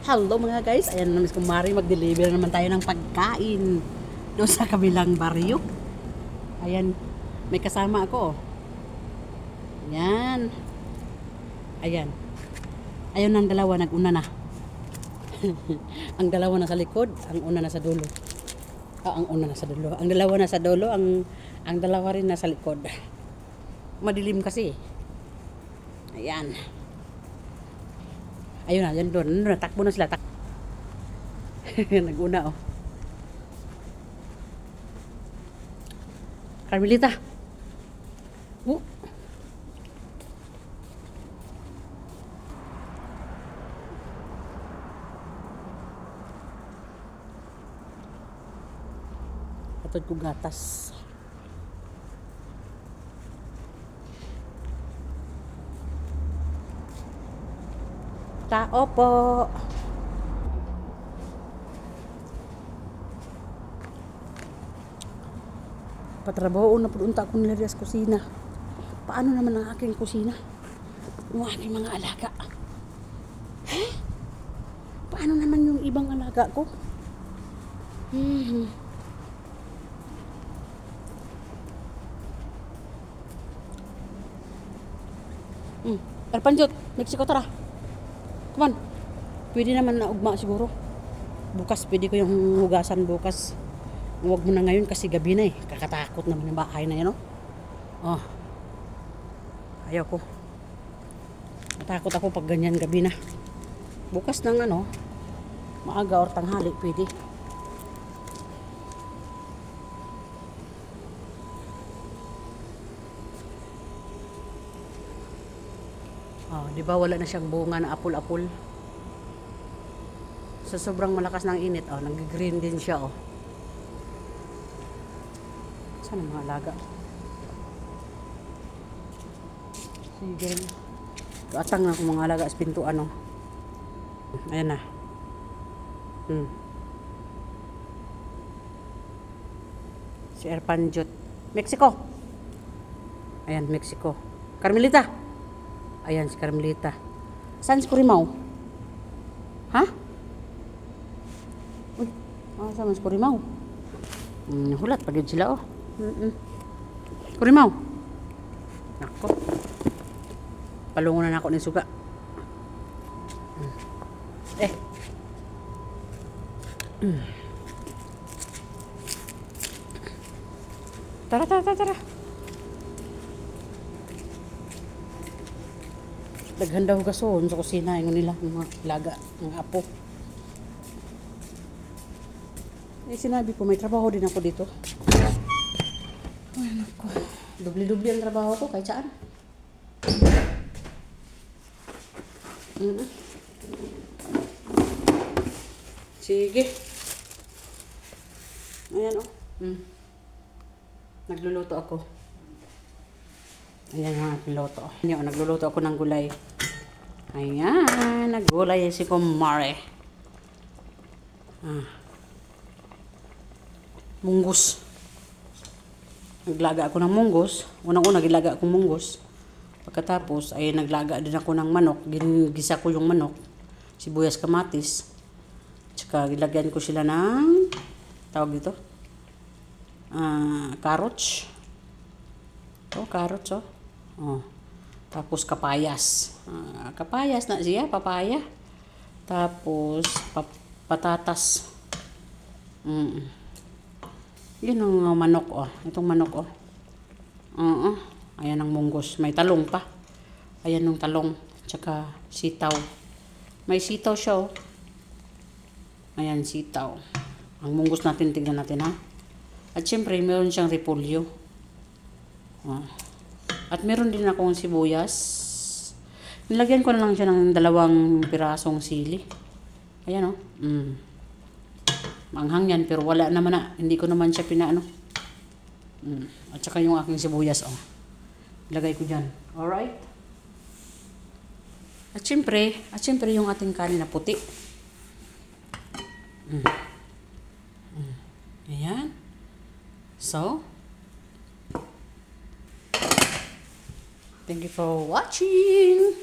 Hello mga guys, ayan na Miss Kumari, mag-deliver naman tayo ng pagkain doon sa kabilang baryo. Ayan, may kasama ako. Ayan. Ayan. Ayun ang dalawa, nag-una na. Ang dalawa na sa likod, ang una na sa dulo. Ang una na sa dulo. Ang dalawa na sa dulo, ang dalawa rin na sa likod. Madilim kasi. Ayan. Ayun na, yan doon. Takbo na sila. Nag-una, oh. Carmelita. Oh. Patod ko gatas. Tao po. Patrabaho na po unta ako nila sa kusina. Paano naman ang aking kusina? Yung aking mga alaga. Paano naman yung ibang alaga ko? Erpanjot, Mexico tara. Come on. Pwede naman na ugma siguro. Bukas, pwede ko yung hugasan bukas. Huwag mo na ngayon kasi gabi na eh. Kakatakot naman yung bahay na yan, oh. Oh. Ayaw ko. Natakot ako pag ganyan gabi na. Bukas ng ano, maaga or tanghali, pwede. Oh, di ba wala na siyang bunga na apul-apul? Sa sobrang malakas ng init, oh, nag-green din siya, oh. Saan ang mga alaga? Sige. Atang na akong mga alaga sa pintuan, oh. Ayan na. Si Erpanjot. Mexico. Ayan, Mexico. Carmelita. Ayan si Carmelita. Saan si Kurimaw? Ha? Uy, saan si Kurimaw? Hulat pagod sila, oh. Kurimaw. Nako. Palungon na ako ng suga. Tara. Daghan daw gason sa kusina yung nila, mga laga, mga apo. Sinabi ko, may trabaho din ako dito. Ay, naku. Dubli-dubli ang trabaho ko, kahit saan. Sige. Ayan, oh. Nagluluto ako. Ayan ang aking luto. Ayan, nagluluto ako ng gulay. Ayan, naggulay si Kumare. Munggos. Naglaga ako ng munggos. Unang-una, gilaga akong munggos. Pagkatapos, ay naglaga din ako ng manok. Ginigisa ko yung manok. Sibuyas, kamatis. Tsaka, gilagyan ko sila ng, tawag dito, carrots. Carrots, oh. Tapos, kapayas. Kapayas na siya, papaya. Tapos, patatas. Yun ang manok, oh. Itong manok, oh. Ayan ang munggos. May talong pa. Ayan ang talong. Tsaka sitaw. May sitaw siya, oh. Ayan, sitaw. Ang munggos natin, tignan natin, ha. At syempre, meron siyang repolyo. At meron din akong sibuyas. Nilagyan ko na lang siya ng 2 pirasong sili. Ayan, oh. Manghang yan, pero wala naman na. Hindi ko naman siya pinaano. At saka yung aking sibuyas, oh. Ilagay ko dyan. Alright? At syempre yung ating kanin na puti. Ayan. So, thank you for watching.